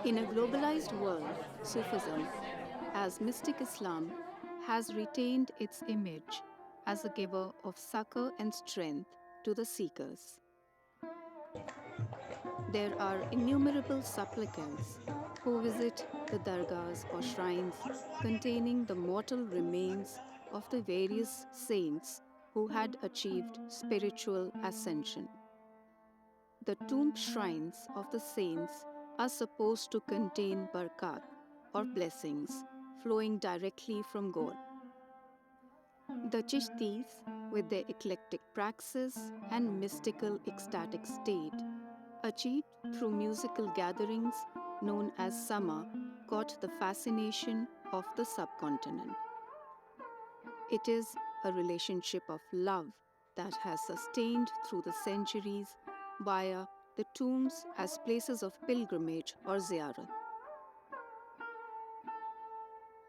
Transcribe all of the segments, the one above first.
In a globalized world, Sufism, as mystic Islam, has retained its image as a giver of succor and strength to the seekers. There are innumerable supplicants who visit the dargahs or shrines containing the mortal remains of the various saints who had achieved spiritual ascension. The tomb shrines of the saints are supposed to contain barakat or blessings flowing directly from God. The Chishtis, with their eclectic praxis and mystical ecstatic state, achieved through musical gatherings known as Sama, caught the fascination of the subcontinent. It is a relationship of love that has sustained through the centuries via the tombs as places of pilgrimage or ziyarat.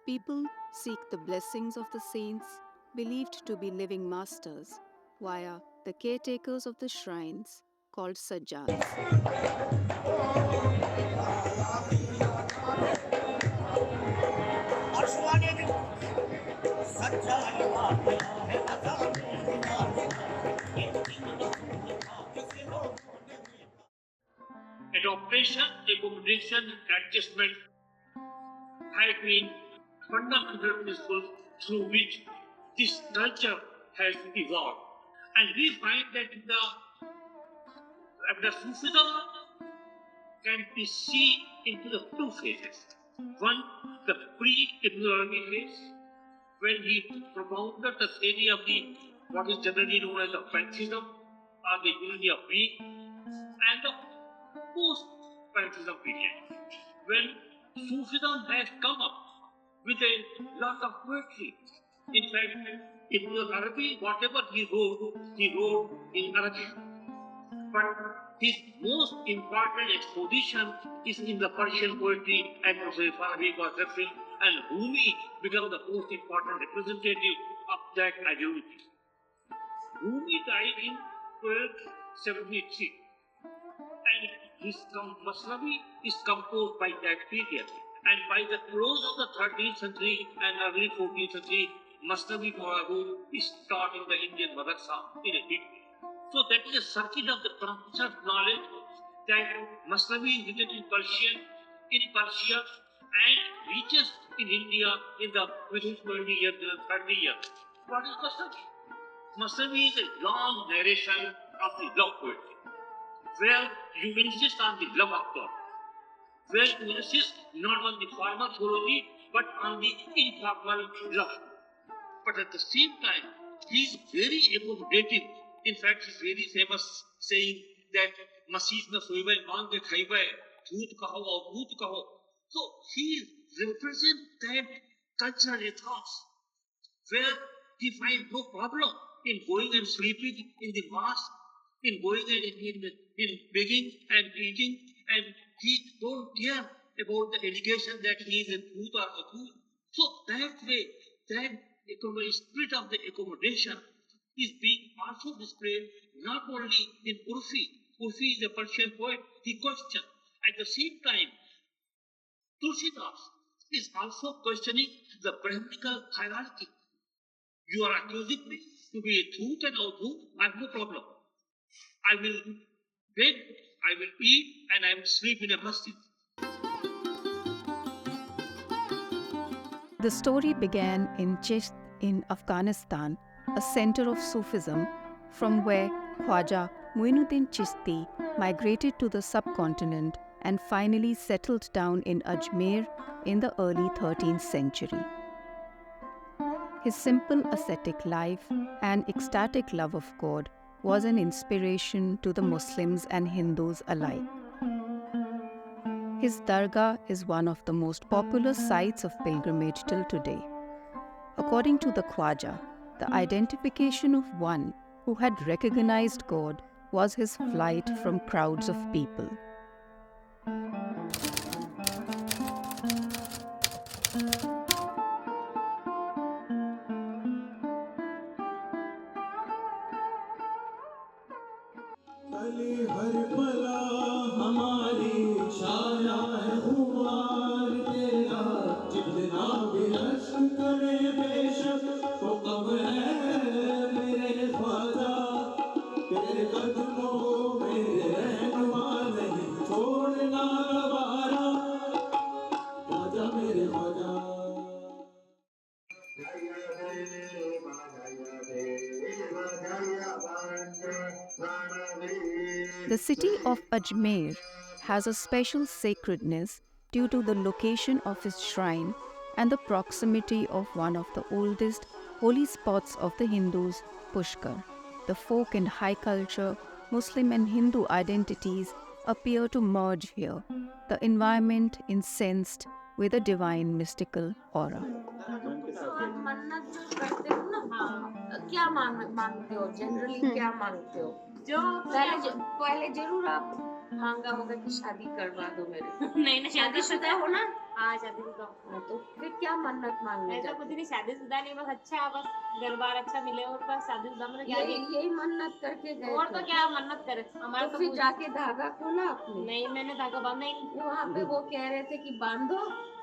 People seek the blessings of the saints, believed to be living masters, via the caretakers of the shrines called sajjads. Adaptation, accommodation, adjustment have been fundamental principles through which this culture has evolved. And we find that the Sufism can be seen into the two phases. One, the pre-Ibn phase, when he propounded the theory of the what is generally known as the pantheism or the unity of being, and the post-pantheism period, when Sufism has come up with a lot of poetry. In fact, Ibn Arabi, whatever he wrote in Arabic. But his most important exposition is in the Persian poetry, and Professor Farabi was referring, and Rumi became the most important representative of that ideology. Rumi died in 1273, and his Masnavi is composed by that period. And by the close of the 13th century and early 14th century, Masnavi is taught in the Indian Madrasa in a big way. So that is a circuit of the professor knowledge that Masnavi is written in Persia, and reaches in India within 20 years, 30 years. What is Masnavi? Masnavi is a long narration of the love poetry, where you insist on the love of God, where you insist not on the formal theology, but on the informal love. But at the same time, he is very accommodative. In fact, he is very famous saying that Masjid na soiba maan de khaiba hai, dhut kaho aur bhoot kaho. So he represents that cultural ethos, where he finds no problem in going and sleeping in the mosque, in going and in begging and eating, and he don't care about the allegation that he is a bhoot or a fool. So that way, that spirit of the accommodation is being also displayed not only in Urfi. Urfi is a Persian poet, he questions. At the same time, Tulsidas is also questioning the Brahminical hierarchy. You are accusing me to be a thoot and outhoot, I have no problem. I will beg, I will eat, and I will sleep in a masjid. The story began in Chisti in Afghanistan, a center of Sufism, from where Khwaja Muinuddin Chisti migrated to the subcontinent and finally settled down in Ajmer in the early 13th century. His simple ascetic life and ecstatic love of God was an inspiration to the Muslims and Hindus alike. His dargah is one of the most popular sites of pilgrimage till today. According to the Khwaja, the identification of one who had recognized God was his flight from crowds of people. हर पला हमारी छाया है खुमार तेरा जितना भी रश्क करे बेशक वो कब है मेरे ख्वाजा तेरे कदमों में रहनुमा नहीं छोड़ना गवारा ख्वाजा मेरे Khwaja The city of Ajmer has a special sacredness due to the location of its shrine and the proximity of one of the oldest holy spots of the Hindus, Pushkar. The folk and high culture, Muslim and Hindu identities appear to merge here, the environment incensed with a divine mystical aura. मन्नत जो करते हो ना, क्या मांगते हो generally, क्या मांगते हो? जो पहले जरूर आप मांगा होगा कि शादी करवा दो मेरे। नहीं ना, शादीशुदा हो ना? हाँ, शादीशुदा। तो फिर क्या मन्नत मांगने? ऐसा कुछ नहीं, शादीशुदा नहीं, बस अच्छा, बस घर बार अच्छा मिले और बस शादीशुदा में क्या यही मन्नत करके गए। और तो क्या मन्नत करे हमारे तो फिर जाके धागा खोला आपने? नहीं, मैंने धागा बांधा ही नहीं। वहाँ पे वो कह रहे थे कि बांधो,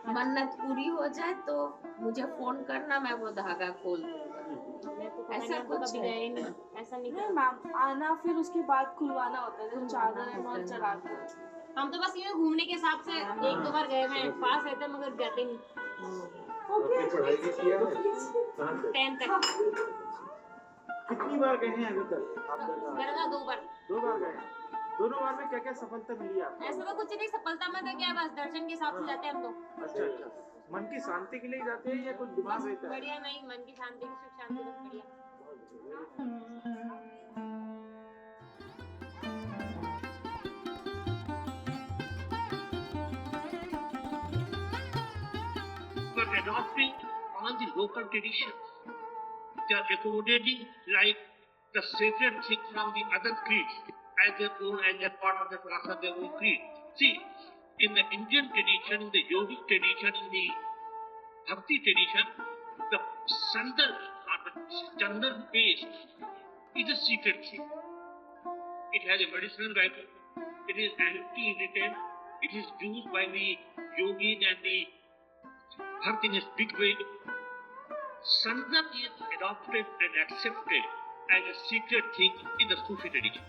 मन्नत पूरी हो जाए तो मुझे फोन करना, मैं वो धागा खोल दूंगा। ऐसा कुछ है? ऐसा नहीं मैम, आना फिर उसके बाद खुलवाना होता है, जब चादर और चढ़ाते हैं। हम तो बस ये घूमने के हिसाब से एक दो बार गए हैं, पास रहते मगर जाते नहीं। पढ़ाई की है 10 तक। कितनी बार गए हैं अभी तक? मेरा 2 बार। 2 बार गए हैं। दोनों बार में क्या क्या सफलता मिली आपको? ऐसा तो कुछ नहीं, सफलता में तो क्या, बस दर्शन के हिसाब से जाते हैं हम लोग। अच्छा अच्छा, मन की शांति के लिए जाते हैं या कुछ दिमाग रहता है? बढ़िया, नहीं मन की शांति, की सुख शांति, बस बढ़िया। But adopting all the local traditions, they are accommodating like the sacred thing from the other creeds as their own, as their part of the class of their own creed. See, in the Indian tradition, in the yogic tradition, in the bhakti tradition, the sandal or the chandal paste is a secret thing. It has a medicinal value. It is anti-irritant. It is used by the yogis and the bhakt in a big way. Sandal is adopted and accepted as a secret thing in the Sufi tradition.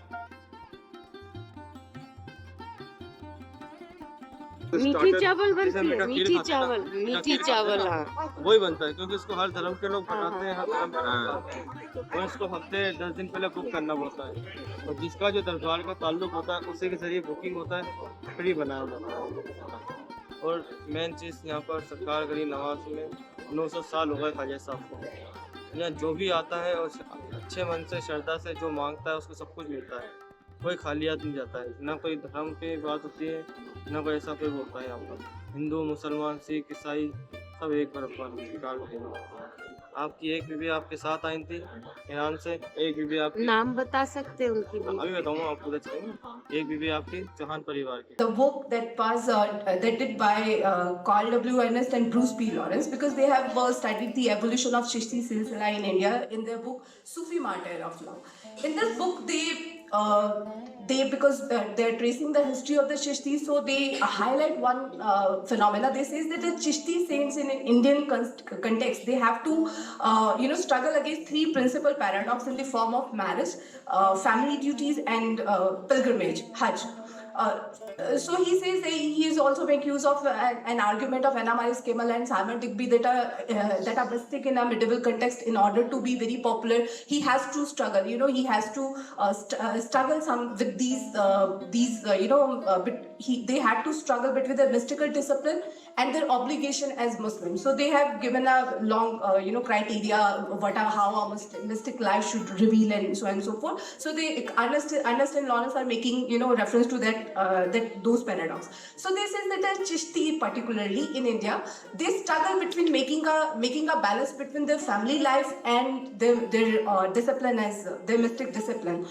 मीठी चावल बनती है, मीठी चावल, हाँ वही बनता है क्योंकि इसको हर धर्म के लोग बनाते हैं, हर धर्म बनाते हैं और इसको हफ्ते 10 दिन पहले बुक करना पड़ता है और जिसका जो दरबार का ताल्लुक होता है उसी के जरिए बुकिंग होता है, फिर ही बनाया जाता है। और मेन चीज़ यहाँ पर सरकार गरीब नवाज में 900 साल हो गए ख्वाजा साहब को। यहाँ जो भी आता है और अच्छे मन से श्रद्धा से जो मांगता है उसको सब कुछ मिलता है, कोई खाली हाथ नहीं जाता है। ना कोई धर्म की बात होती है, ना कोई ऐसा कोई होता है। यहाँ पर हिंदू, मुसलमान, सिख, ईसाई सब एक बराबर निकालते हैं। आपकी एक बीवी आपके साथ आई थी ईरान से, एक बीवी आपकी, नाम बता सकते हैं उनकी? अभी बताऊँगा आपको, एक बीवी आपकी चौहान परिवार की। The book that was that did by Carl W. Ernest and Bruce P. Lawrence, because they have studied the evolution of Chisti silsila in India in their book Sufi Martyr of Love. In this book, they because they're tracing the history of the Chishti, so they highlight one phenomena. They say that the Chishti saints in an Indian context, they have to struggle against 3 principal paradoxes in the form of marriage, family duties, and pilgrimage, Hajj. So he says he is also making use of an argument of Anna Maris Kemal and Simon Digby that are mystic in a medieval context. In order to be very popular, he has to struggle. He has to struggle some with they had to struggle between their mystical discipline and their obligation as Muslims. So they have given a long criteria how a mystic life should reveal and so on and so forth. So they Ernest and Lawrence are making reference to that those paradox. So they say that the Chishti, particularly in India, they struggle between making a balance between their family life and their discipline as their mystic discipline.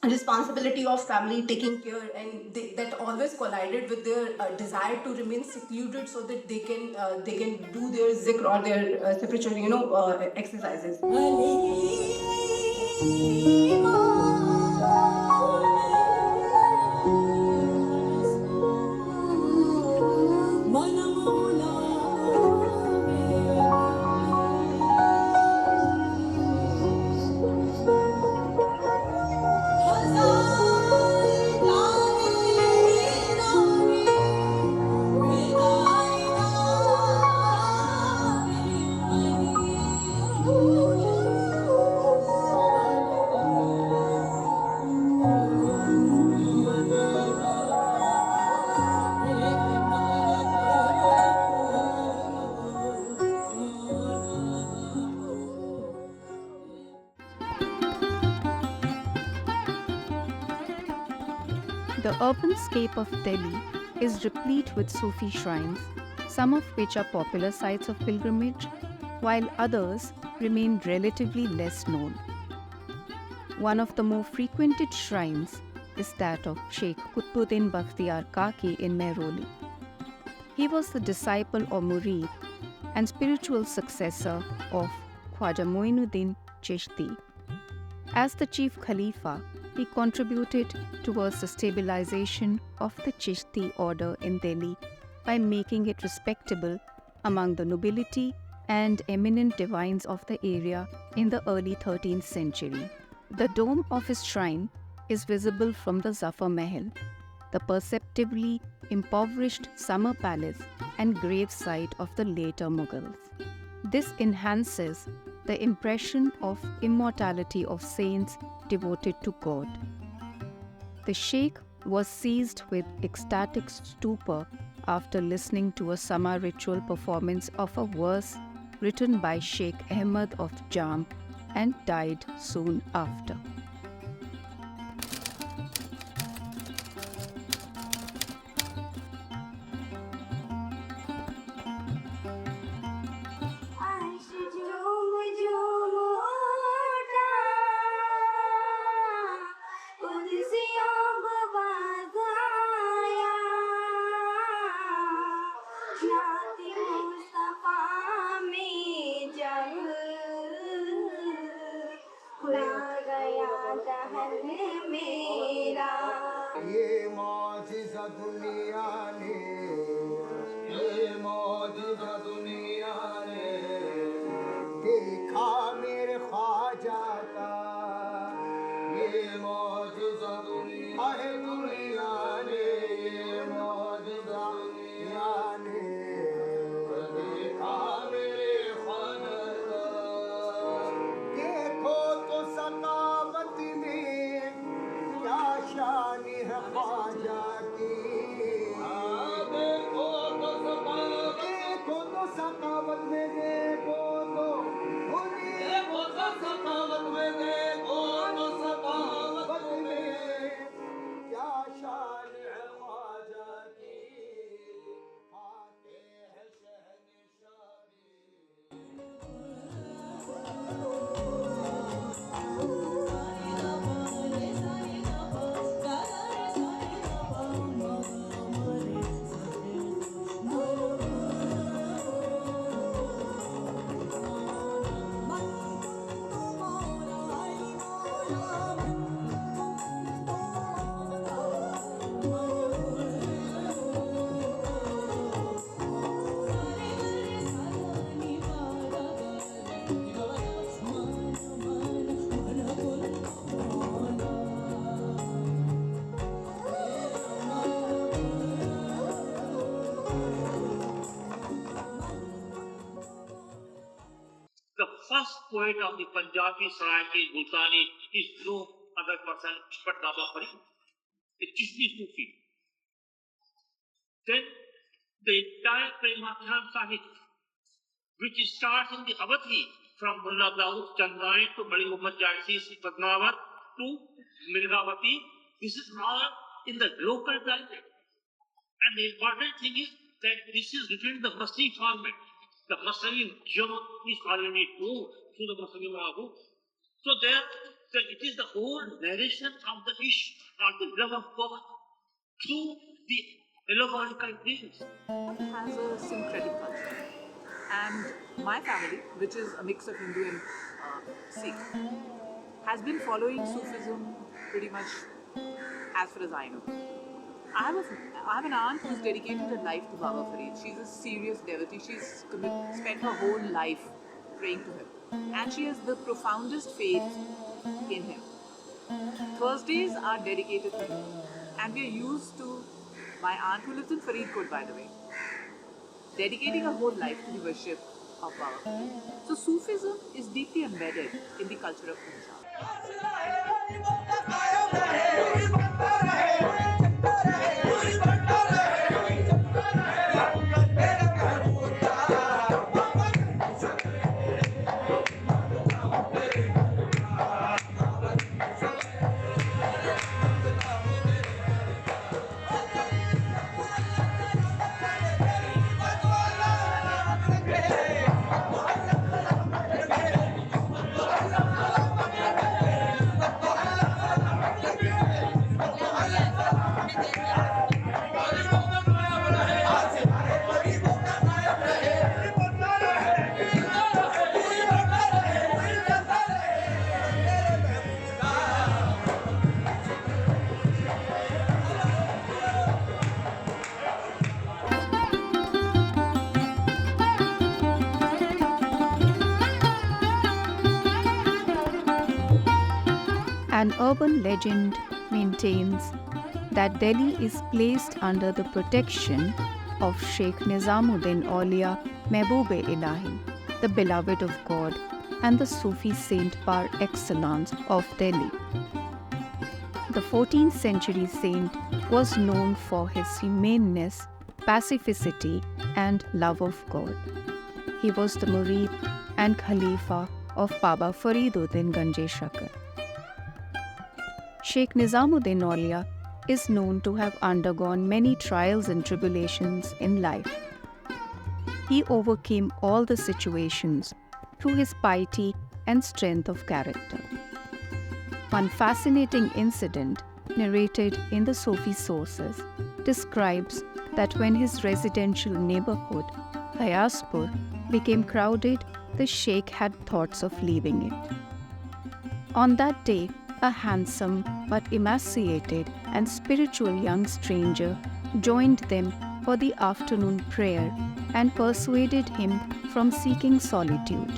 Responsibility of family, taking care, and that always collided with their desire to remain secluded so that they can do their zikr or their spiritual exercises. The urban scape of Delhi is replete with Sufi shrines, some of which are popular sites of pilgrimage, while others remain relatively less known. One of the more frequented shrines is that of Sheikh Qutbuddin Bakhtiyar Kaki in Mehroli. He was the disciple or murid and spiritual successor of Khwaja Moinuddin Chisti. As the chief Khalifa, he contributed towards the stabilization of the Chisti order in Delhi by making it respectable among the nobility and eminent divines of the area in the early 13th century. The dome of his shrine is visible from the Zafar Mahal, the perceptibly impoverished summer palace and gravesite of the later Mughals. This enhances the impression of immortality of saints devoted to God. The Sheikh was seized with ecstatic stupor after listening to a Sama ritual performance of a verse written by Sheikh Ahmad of Jam and died soon after. ये मौजिज़ा दुनिया ने ये मौजिज़ा दुनिया ने देखा मेरे ख्वाजा का ये मौजिज़ा दुनिया है दुनिया ने ये मौजिज़ा दुनिया ने देखा मेरे ख्वाजा का देखो तो सकावत में क्या शान है ख्वाजा की देखो तो सकावत में देखो तो सकावत में देखो तो सकावत में क्या शान है ख्वाजा की आते हैं शहंशाह The first poet of the Punjabi Saraiki Gultani is no other person but Baba Farid, a Chisti Sufi. Then the entire Premakhan Sahib, which starts in the Awadhi from Mullah Daud Chandrai to Bali Muhammad Jaisi Padmavat to Mirgavati, this is all in the local dialect. And the important thing is that this is written in the Masri format. The Masri Jam is already told through the Masri Mahu. So there it is the whole narration of the Ish or the love of God through the allegorical names. Has a syncretic culture. And my family, which is a mix of Hindu and Sikh, has been following Sufism pretty much as far as I know. I have an aunt who's dedicated her life to Baba Farid. She's a serious devotee. She's spent her whole life praying to him. And she has the profoundest faith in him. Thursdays are dedicated to him. And we are used to, my aunt who lives in Faridkot, by the way, dedicating her whole life to the worship of Baba Farid. So Sufism is deeply embedded in the culture of Punjab. An urban legend maintains that Delhi is placed under the protection of Sheikh Nizamuddin Aulia Mehboob-e Ilahi, the beloved of God and the Sufi saint par excellence of Delhi. The 14th century saint was known for his humaneness, pacificity, and love of God. He was the murid and Khalifa of Baba Fariduddin Ganje Shakar. Sheikh Nizamuddin Aulia is known to have undergone many trials and tribulations in life. He overcame all the situations through his piety and strength of character. One fascinating incident narrated in the Sufi sources describes that when his residential neighborhood, Hayaspur, became crowded, the Sheikh had thoughts of leaving it. On that day, a handsome but emaciated and spiritual young stranger joined them for the afternoon prayer and persuaded him from seeking solitude.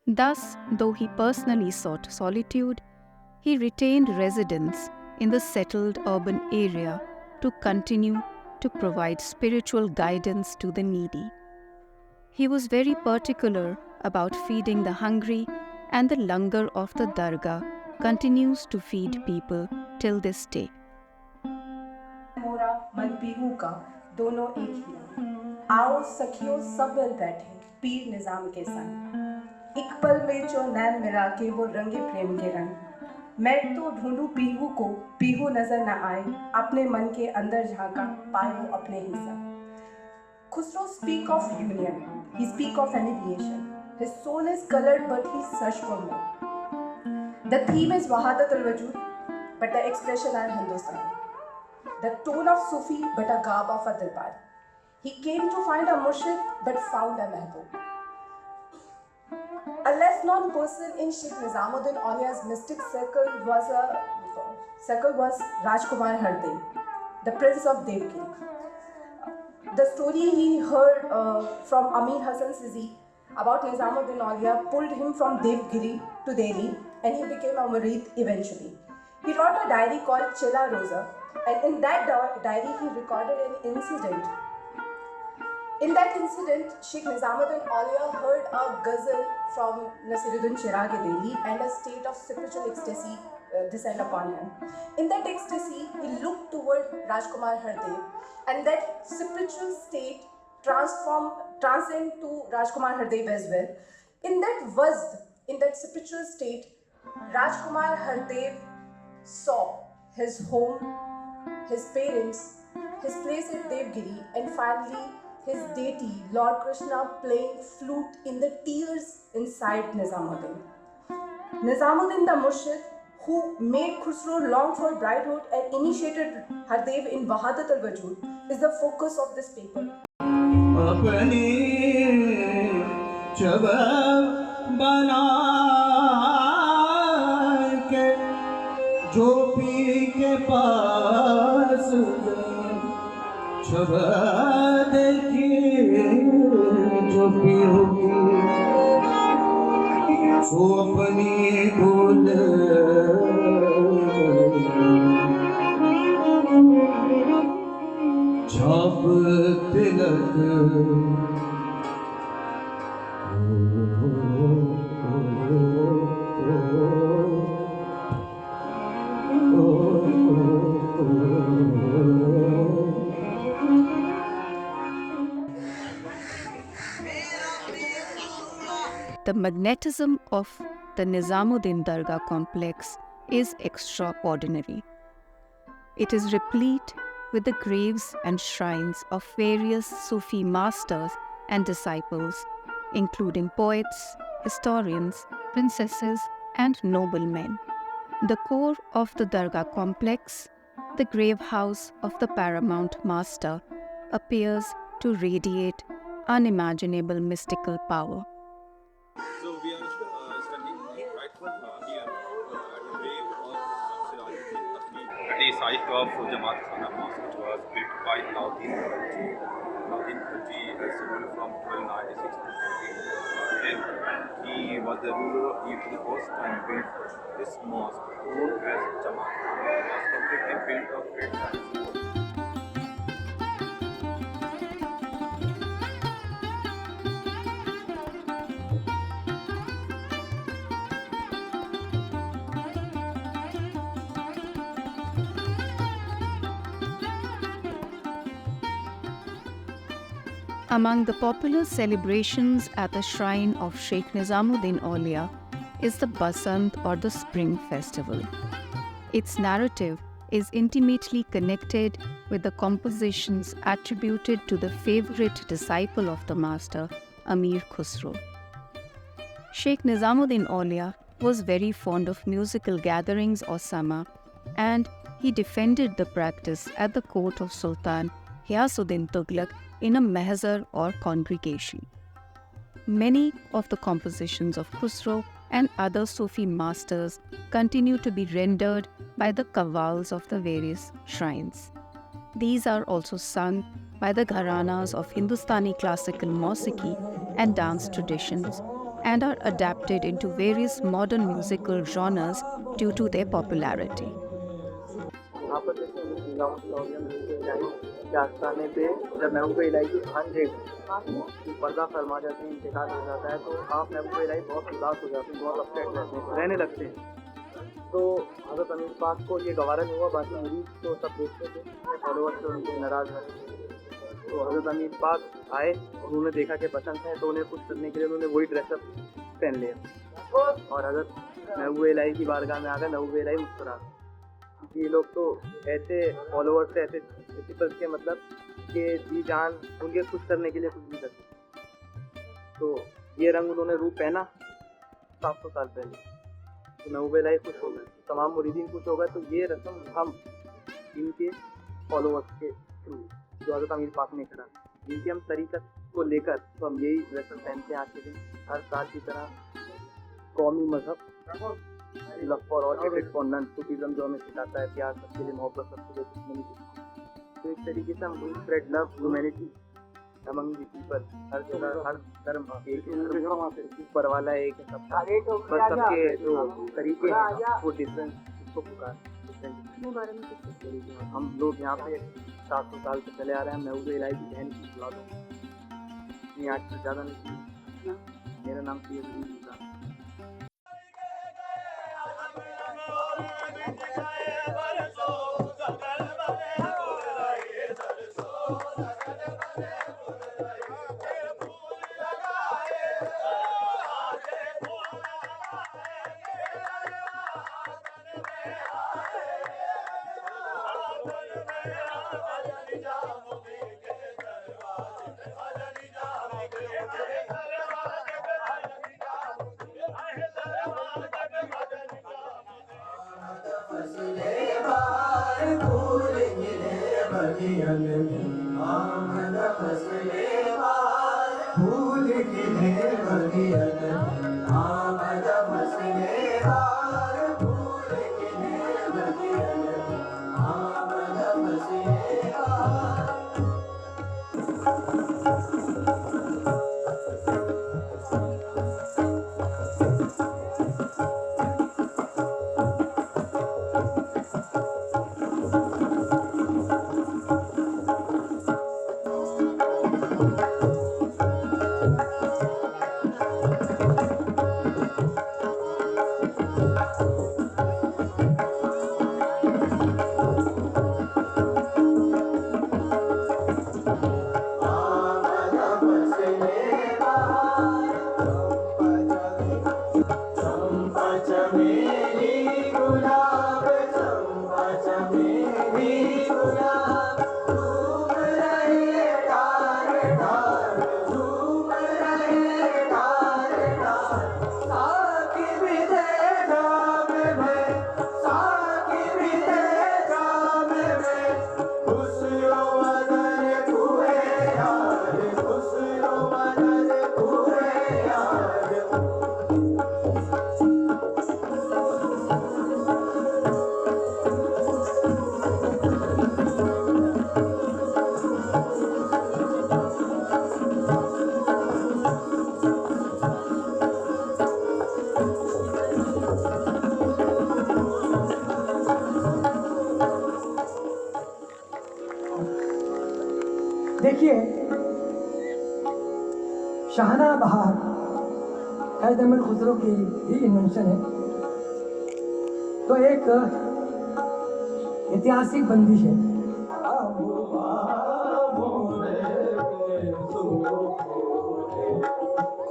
Thus, though he personally sought solitude, he retained residence in the settled urban area to continue to provide spiritual guidance to the needy. He was very particular about feeding the hungry, and the langar of the dargah continues to feed people till this day. मोरा मन पीहू का दोनों एक ही रंग, आओ सखियों सब मिल बैठे पीर निजाम के संग, एक पल में जो नैन मिला के वो रंगे प्रेम के रंग, मैं तो ढूंढूं पीहू को पीहू नजर न आए, अपने मन के अंदर झांका पाए वो अपने ही संग. Khusro speak of union, he speak of annihilation. His soul is colored but he search for more. The theme is Wahadat al-Wujud, but the expression are Hindustan. The tone of Sufi, but a garb of a Dilbar. He came to find a Murshid, but found a Mehboob. A less known person in Sheikh Nizamuddin Aulia's mystic circle was Rajkumar Hardev, the prince of Devgiri. The story he heard from Amir Hassan Sizi about Nizamuddin Aulia pulled him from Devgiri to Delhi, and he became a murid eventually. He wrote a diary called Chela Rosa, and in that diary he recorded an incident. In that incident, Sheikh Nizamuddin Aulia heard a ghazal from Nasiruddin Chiragh Delhi, and a state of spiritual ecstasy descend upon him. In that ecstasy, he looked toward Rajkumar Hardev, and that spiritual state transcend to Rajkumar Hardev as well. In that spiritual state, Rajkumar Hardev saw his home, his parents, his place at Devgiri, and finally his deity, Lord Krishna, playing flute in the tears inside Nizamuddin. Nizamuddin the Murshid, who made Khusro long for bridehood and initiated Hardev in Wahadat al-Wujud, is the focus of this paper. The magnetism of the Nizamuddin Dargah complex is extraordinary. It is replete with the graves and shrines of various Sufi masters and disciples, including poets, historians, princesses, and noblemen. The core of the Dargah complex, the grave house of the paramount master, appears to radiate unimaginable mystical power. So we are standing right here at the grave of Sirajuddin Asli. site of Jamaat Khana Mosque, which was built by Alauddin Khalji. Alauddin Khalji has ruled from 1296 to 1410. He was the ruler. He for the first time built this mosque known as Jamaat Khana. It was completely built of red sandstone. Among the popular celebrations at the shrine of Sheikh Nizamuddin Aulia is the Basant or the Spring Festival. Its narrative is intimately connected with the compositions attributed to the favorite disciple of the master, Amir Khusro. Sheikh Nizamuddin Aulia was very fond of musical gatherings or sama, and he defended the practice at the court of Sultan Ghiyasuddin Tughlaq in a mahzar or congregation. Many of the compositions of Khusro and other Sufi masters continue to be rendered by the qawwals of the various shrines. These are also sung by the gharanas of Hindustani classical music and dance traditions and are adapted into various modern musical genres due to their popularity. यहाँ पर जैसे के आस्थाने पे जब महबूब इलाही की भांजे पर्दा फरमा जाते हैं, इंतकाल हो जाता है, तो आप महबूब इलाही बहुत उदास हो जाते हैं, बहुत अपसेट रहते हैं, रहने लगते हैं। तो हज़रत अमीर पाक को ये गवारा नहीं हुआ, बाकी मरीज तो सब देखते थे, फॉलोअर्स तो उनके नाराज़ हैं। तो हज़रत अमीर पाक आए, उन्होंने देखा कि पसंद है, तो उन्हें खुश करने के लिए उन्होंने वही ड्रेसअप पहन लिया और हज़रत महबूब इलाही की बारगाह में आ गए। महबूब इलाही मुस्कुरा। ये लोग तो ऐसे फॉलोअर्स से, ऐसे प्रिंसिपल्स के मतलब कि जी जान उनके खुश करने के लिए कुछ भी करते। तो ये रंग उन्होंने रूप पहना 700 साल पहले, तो महबूब इलाही खुश हो गए, तमाम मुरीदीन खुश हो गए। तो ये रस्म हम इनके फॉलोअर्स के थ्रू जो हज़रत अमीर पाक ने करा, इनके हम तरीक़त को लेकर तो हम यही रस्म पहनते हैं आज के दिन। हर साल की तरह कौमी मजहब love for all hated for none, Sufism जो हमें सिखाता है प्यार सबके लिए, मोहब्बत सबके लिए, दुश्मनी के। तो एक तरीके से हम spread love humanity among the people. हर जगह हर धर्म एक है, ऊपर वाला एक है, सबका बस सबके जो तरीके हैं वो डिफरेंस उसको पुकार डिफरेंट। हम लोग यहाँ पे 700 साल से चले आ रहे हैं। महबूब इलाही की बहन की औलाद हूँ, आज से ज़्यादा नहीं। मेरा नाम सैयद देखिए, शाहना बहार हैज अहमद खुसरो की ही इन्वेंशन है। तो एक ऐतिहासिक बंदिश है।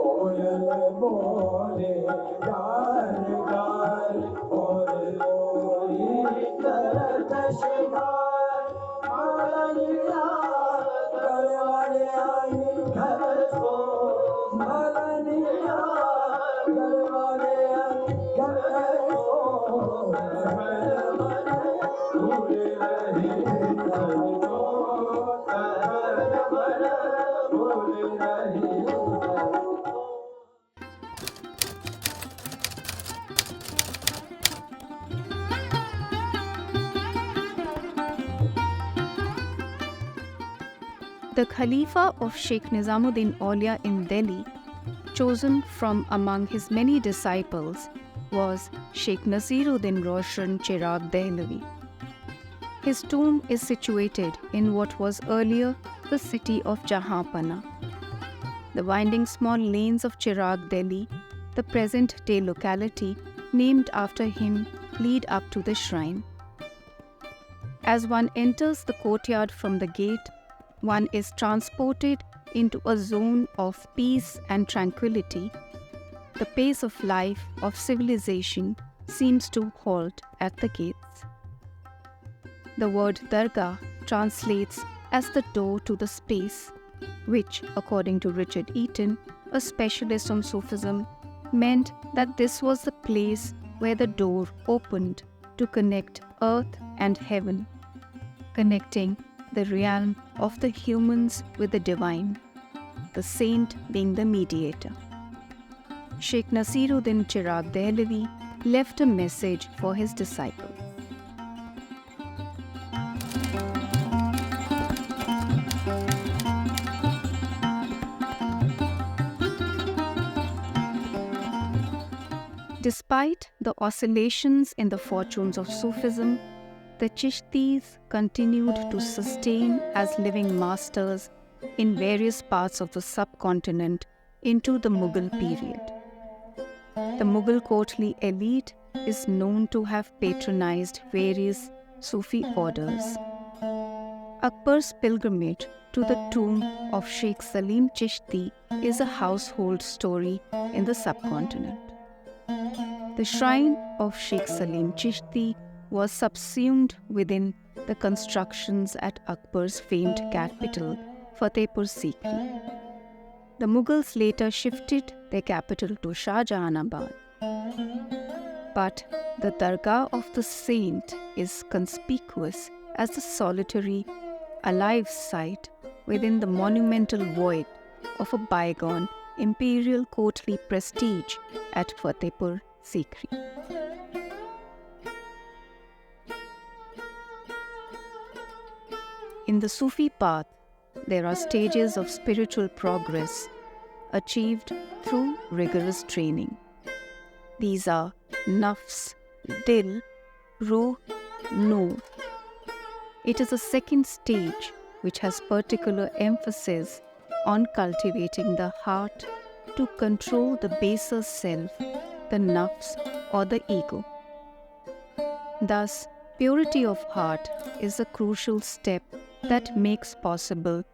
कोयल बोले गार गार और लोरी करत शिकार मालनिया गलवाले आई घर सो मालनिया गलवाले आई घर सो भूले रही भूले रही। The Khalifa of Sheikh Nizamuddin Aulia in Delhi, chosen from among his many disciples, was Sheikh Nasiruddin Roshan Chirag Dehlavi. His tomb is situated in what was earlier the city of Jahanpana. The winding small lanes of Chirag Delhi, the present-day locality named after him, lead up to the shrine. As one enters the courtyard from the gate, one is transported into a zone of peace and tranquility. The pace of life, of civilization, seems to halt at the gates. The word dargah translates as the door to the space, which, according to Richard Eaton, a specialist on Sufism, meant that this was the place where the door opened to connect earth and heaven, connecting the realm of the humans with the divine, the saint being the mediator. Sheikh Nasiruddin Chirag Dehlavi left a message for his disciples. Despite the oscillations in the fortunes of Sufism, the Chishtis continued to sustain as living masters in various parts of the subcontinent into the Mughal period. The Mughal courtly elite is known to have patronized various Sufi orders. Akbar's pilgrimage to the tomb of Sheikh Salim Chishti is a household story in the subcontinent. The shrine of Sheikh Salim Chishti was subsumed within the constructions at Akbar's famed capital, Fatehpur Sikri. The Mughals later shifted their capital to Shah Jahanabad. But the dargah of the saint is conspicuous as a solitary, alive site within the monumental void of a bygone imperial courtly prestige at Fatehpur Sikri. In the Sufi path, there are stages of spiritual progress achieved through rigorous training. These are nafs, dil, ruh, noor. It is a second stage which has particular emphasis on cultivating the heart to control the baser self, the nafs or the ego. Thus, purity of heart is a crucial step that makes possible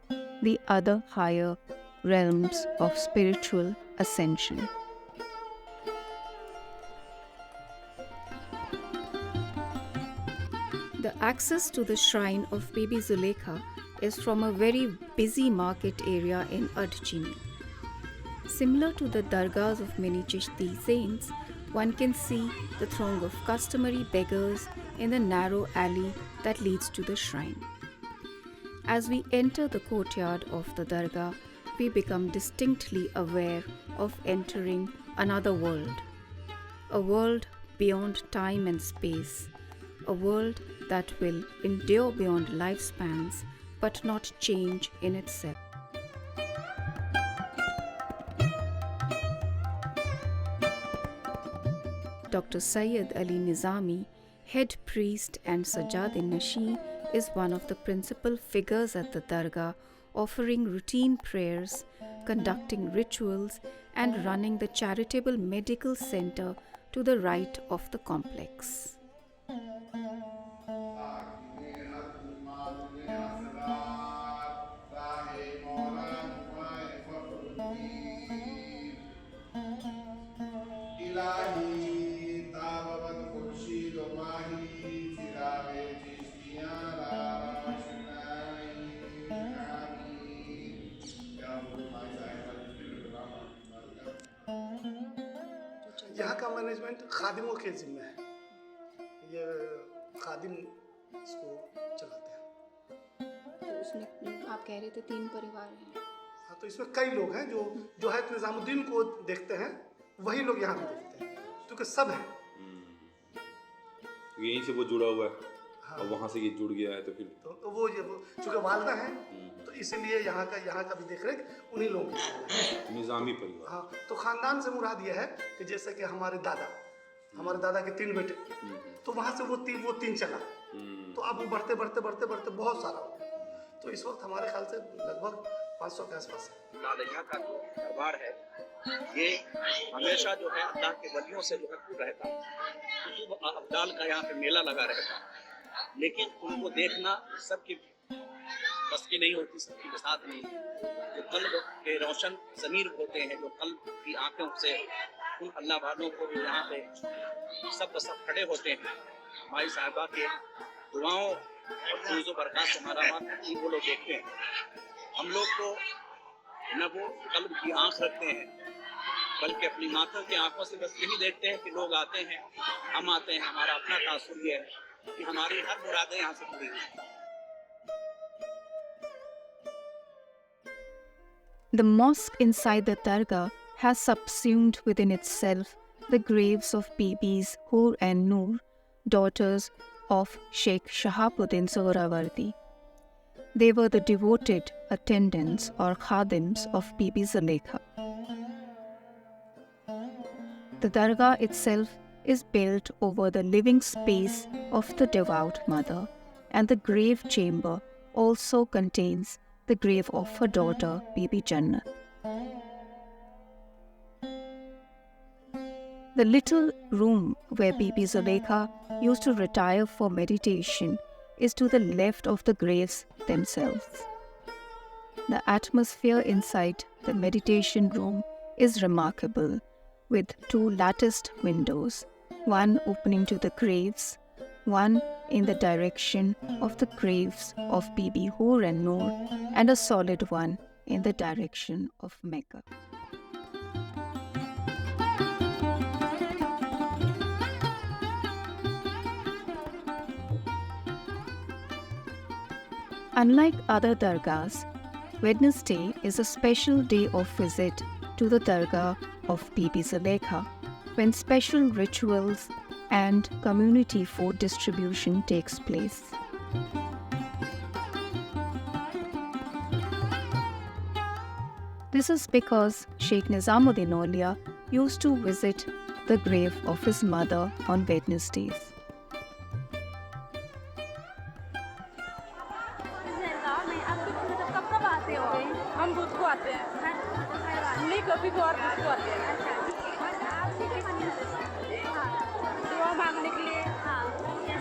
the other higher realms of spiritual ascension. The access to the shrine of Bibi Zulekha is from a very busy market area in Adchini. Similar to the dargahs of many Chishti saints, one can see the throng of customary beggars in the narrow alley that leads to the shrine. As we enter the courtyard of the dargah, we become distinctly aware of entering another world, a world beyond time and space, a world that will endure beyond lifespans but not change in itself. Dr. Sayyid Ali Nizami, head priest and Sajjad-e-Nashi, is one of the principal figures at the dargah offering routine prayers, conducting rituals, and running the charitable medical center to the right of the complex. यहाँ का management खादिमों के जिम्मे है। ये खादिम इसको चलाते हैं। तो उसमें आप कह रहे थे 3 परिवार हैं। हाँ, तो इसमें कई लोग हैं जो है निजामुद्दीन को देखते हैं, वही लोग यहाँ भी देखते हैं, क्योंकि सब हैं। यहीं से वो जुड़ा हुआ है। हाँ। और वहाँ से ये जुड़ गया है, तो फिर तो वो चूँकि वालदा हैं, तो इसलिए यहाँ का भी देख रेख उन्हीं लोगों की। निजामी परिवार। हाँ, तो खानदान से मुराद ये है कि जैसे कि हमारे दादा के 3 बेटे, तो वहाँ से वो तीन चला, तो अब वो बढ़ते बहुत सारा हो गया। तो इस वक्त हमारे ख्याल से लगभग 500 के आसपास है। यहाँ का जो दरबार है, ये हमेशा जो है अल्लाह के वलियों से जो है दूर रहता है। कुतुब अब्दाल का यहाँ पे मेला लगा रहता है, लेकिन उनको देखना सबकी बस की नहीं होती, सबकी के साथ नहीं। जो कल्ब के रोशन ज़मीर होते हैं, जो कल्ब की आंखों से उन अल्लाह वालों को भी यहाँ पे सब खड़े होते हैं। हमारी साहिबा के दुआओं और फूज़ो बरकत से मारामात वो लोग देखते हैं। हम लोग तो न वो कल्ब की आंख रखते हैं, बल्कि अपनी माथों की आंखों से बस यही देखते हैं कि लोग आते हैं, हम आते हैं। हमारा अपना तासुर ये है कि हमारी हर मुरादें यहाँ से पूरी हैं। The mosque inside the dargah has subsumed within itself the graves of Bibis Hur and Noor, daughters of Sheikh Shahabuddin Sohrawardi. They were the devoted attendants or khadims of Bibi Zulaikha. The dargah itself is built over the living space of the devout mother, and the grave chamber also contains the grave of her daughter, Bibi Jannat. The little room where Bibi Zulaikha used to retire for meditation is to the left of the graves themselves. The atmosphere inside the meditation room is remarkable, with 2 latticed windows, one opening to the graves, one in the direction of the graves of Bibi Hur and Noor, and a solid one in the direction of Mecca. Unlike other dargahs, Wednesday is a special day of visit to the dargah of Bibi Zulaikha, when special rituals and community food distribution takes place. This is because Sheikh Nizamuddin Aulia used to visit the grave of his mother on Wednesdays. हम बुध को आते हैं, नहीं कभी तो और बुध को आते हैं। दुआ मांगने के लिए,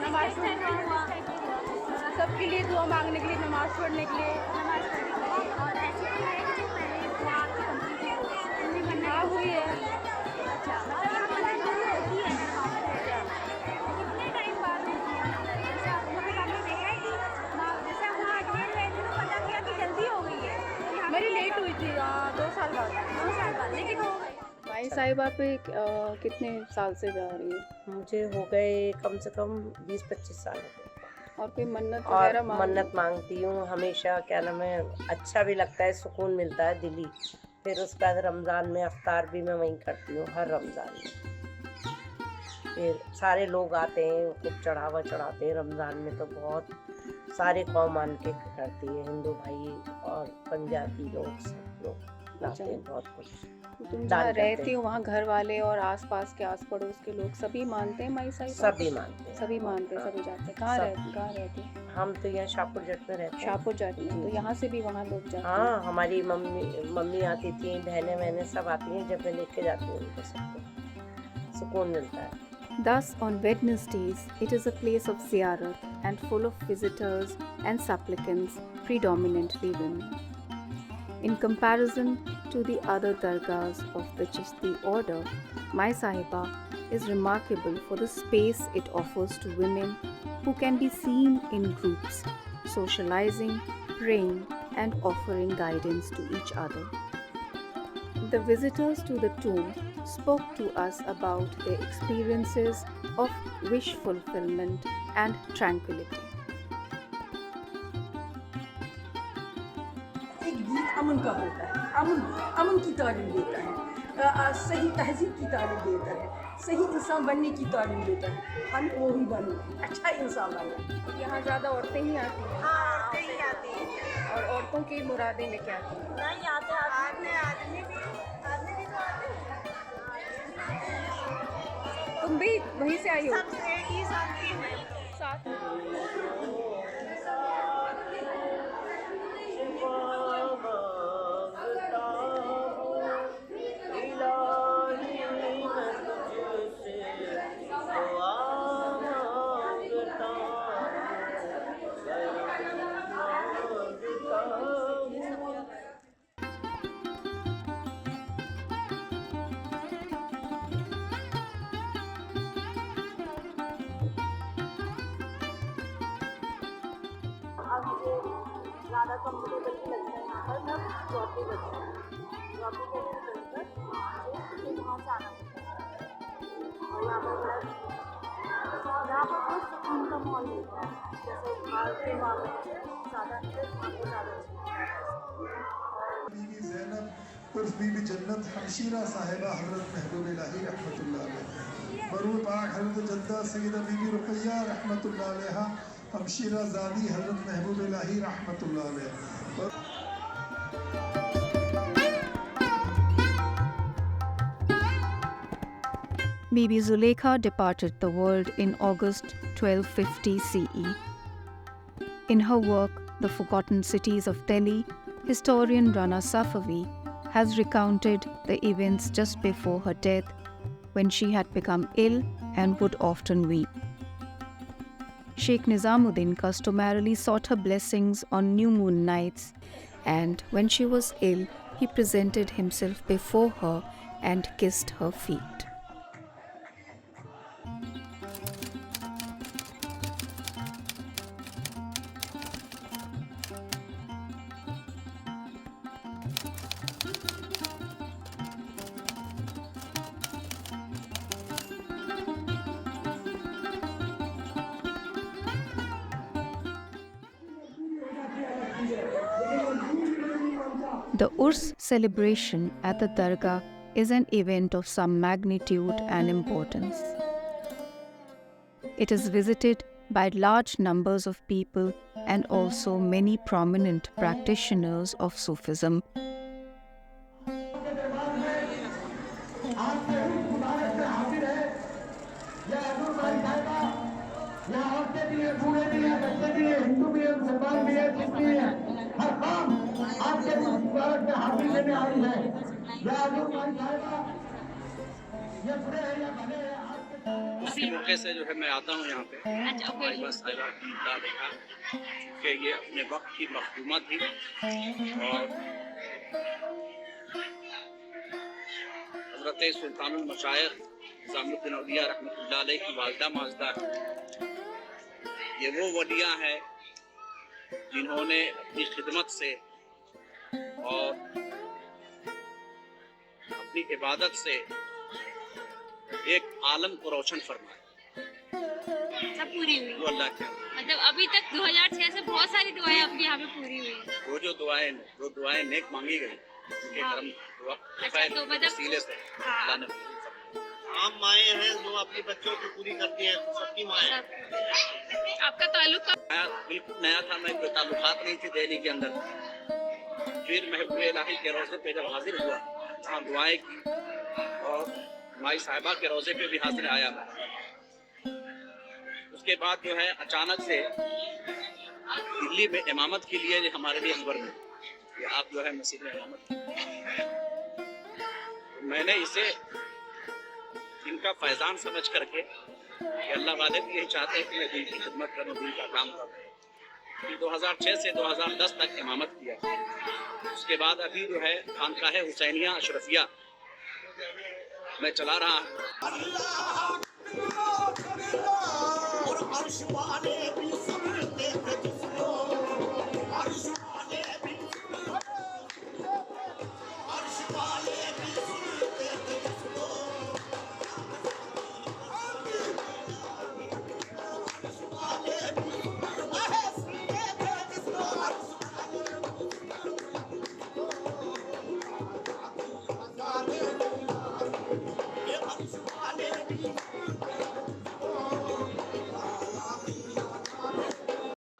नमाज सबके लिए दुआ मांगने के लिए, नमाज पढ़ने के लिए। हाँ हुई है। मेरी लेट हुई थी 2 साल बाद लेकिन हो गई। भाई साहिबा पे कितने साल से जा रही है? मुझे हो गए कम से कम 20-25 साल हो गए। और कोई मन्नत और वगैरह मन्नत मांगती हूँ हमेशा, क्या नाम है, अच्छा भी लगता है, सुकून मिलता है दिली। फिर उसके बाद रमज़ान में अफ्तार भी मैं वहीं करती हूँ, हर रमज़ान में। फिर सारे लोग आते हैं, कुछ चढ़ावा चढ़ाते हैं। रमज़ान में तो बहुत सारे कौम आन के करती है, हिंदू भाई और पंजाबी लोग, सब लोग लाते हैं बहुत कुछ। तुम दान जहाँ करते रहती हैं। हो वहाँ घर वाले और आसपास के आस पड़ोस के लोग सभी मानते हैं माई साहिबा को? सभी मानते हैं। सभी मानते हैं, हाँ, सभी जाते हैं। कहाँ रहती है? हम तो यहाँ शाहपुर जट में रहते हैं। शाहपुर जाती हैं, तो जी, यहाँ से भी वहाँ लोग जाते हैं? हाँ, हमारी मम्मी आती थी, बहनें वहनें सब आती हैं, जब मैं लेके जाती हूँ उनको सबको सुकून मिलता है। Thus, on Wednesdays, it is a place of ziyarat and full of visitors and supplicants, predominantly women. In comparison to the other dargahs of the Chisti order, Mai Sahiba is remarkable for the space it offers to women who can be seen in groups, socializing, praying, and offering guidance to each other. The visitors to the tomb spoke to us about their experiences of wish fulfillment and tranquility. एक गीत अमन का होता है, अमन की तालीम देता है, सही तहजीब की तालीम देता है, सही इंसान बनने की तालीम देता है। हम वो ही बने, अच्छा इंसान बने। यहाँ ज़्यादा औरतें ही आती हैं? हाँ, औरतें ही आती हैं। और औरतों की मुरादें लेके आती हैं? नहीं आते, आदमी भी तो आते हैं। तुम भी वहीं से आई हो? सब एक ही साथ की हैं। अब मुझे ज़्यादा कम्फर्टेबल भी लगता है यहाँ पर। मैं जॉब भी करती हूँ, जॉब भी करने मुझे वहाँ से आना पड़ता है। और यहाँ पर बहुत सुकून का माहौल मिलता है, जैसे बाहर के माहौल में ज़्यादा बीबी ज़ैनब उर्फ बीबी जन्नत हमशीरा साहिबा हज़रत महबूब इलाही रहमतुल्लाह अलैह, मरूह पाक हज़रत जद्दा सैयदा बीबी रुक़ैया रहमतुल्लाह अलैहा, हमशीरा ज़ादी हज़रत महबूब इलाही रहमतुल्लाह अलैह। Bibi Zulekha departed the world in August 1250 CE. In her work, The Forgotten Cities of Delhi, historian Rana Safavi has recounted the events just before her death, when she had become ill and would often weep. Sheikh Nizamuddin customarily sought her blessings on new moon nights, and when she was ill, he presented himself before her and kissed her feet. The Urs celebration at the Dargah is an event of some magnitude and importance. It is visited by large numbers of people and also many prominent practitioners of Sufism. इसी मौके से जो है मैं आता हूँ यहाँ पे। हमारी बस साहिबा का देखा कि ये अपने वक्त की मखदूमा थी और हज़रत सुल्तानुल मशाइख निज़ामुद्दीन औलिया रहमतुल्लाह अलैह की वालिदा माजदा है। ये वो वलिया है जिन्होंने अपनी खिदमत से और अपनी इबादत से एक आलम को रोशन फरमाया। सब पूरी हुई वो अल्लाह के मतलब अभी तक 2006 से बहुत सारी दुआएं अपनी यहाँ पे पूरी हुई हैं। जो दुआएं नेक मांगी गई उनके करम दुआ अच्छा तो मतलब वसीले से अल्लाह ने आम माएँ हैं जो अपने बच्चों की पूरी करती हैं, सबकी माएँ। आपका ताल्लुक मैं बिल्कुल नया था, मैं कोई ताल्लुकात नहीं थी दिल्ली के अंदर। फिर महबूब इलाही के रोज़े पे जब हाजिर हुआ वहाँ दुआएं की और माई साहिबा के रोज़े पे भी हाजिर आया मैं। उसके बाद जो है अचानक से दिल्ली में इमामत के लिए हमारे लिए खबर मिली कि आप जो है मस्जिद में इमामत की। मैंने इसे इनका फैजान समझ करके कि अल्लाह वाले भी यही चाहते हैं कि मैं दिन की खिदमत करूँ, दिन का काम करूँ। 2006 से 2010 तक इमामत किया। उसके बाद अभी जो है खानकाह हुसैनिया अशरफिया मैं चला रहा हूँ।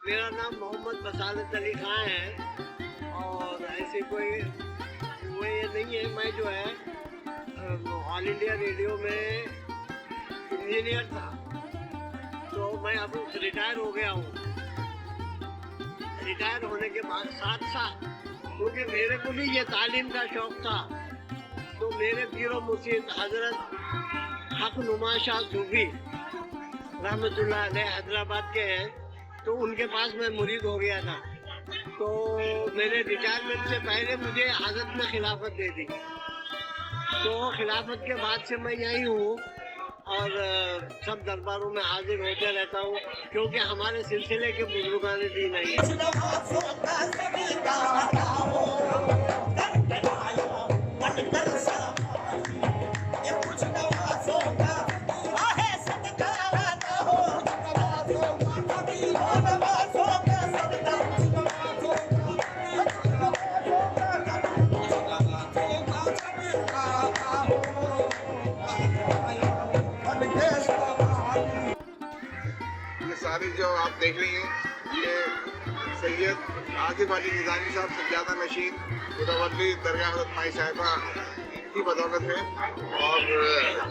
मेरा नाम मोहम्मद बसालत अली खां है और ऐसे कोई वो ये नहीं है। मैं जो है ऑल इंडिया रेडियो में इंजीनियर था, तो मैं अब रिटायर हो गया हूँ। रिटायर होने के बाद साथ क्योंकि मेरे को भी ये तालीम का शौक़ था, तो मेरे पीरो मुर्शिद हजरत हक नुमा शाह सूफी रहमतुल्लाह अलैह हैदराबाद के हैं, तो उनके पास मैं मुरीद हो गया था। तो मेरे रिटायरमेंट से पहले मुझे हजरत ने खिलाफत दे दी, तो खिलाफत के बाद से मैं यही हूँ और सब दरबारों में हाजिर होते रहता हूँ, क्योंकि हमारे सिलसिले के बुजुर्गान दीन नहीं है। सारी जो आप देख रही हैं ये सैयद आसिफ अली निज़ामी साहब सज्जादा नशीन मुतवल्ली दरगाह हज़रत माई साहिबा की बदौलत है, और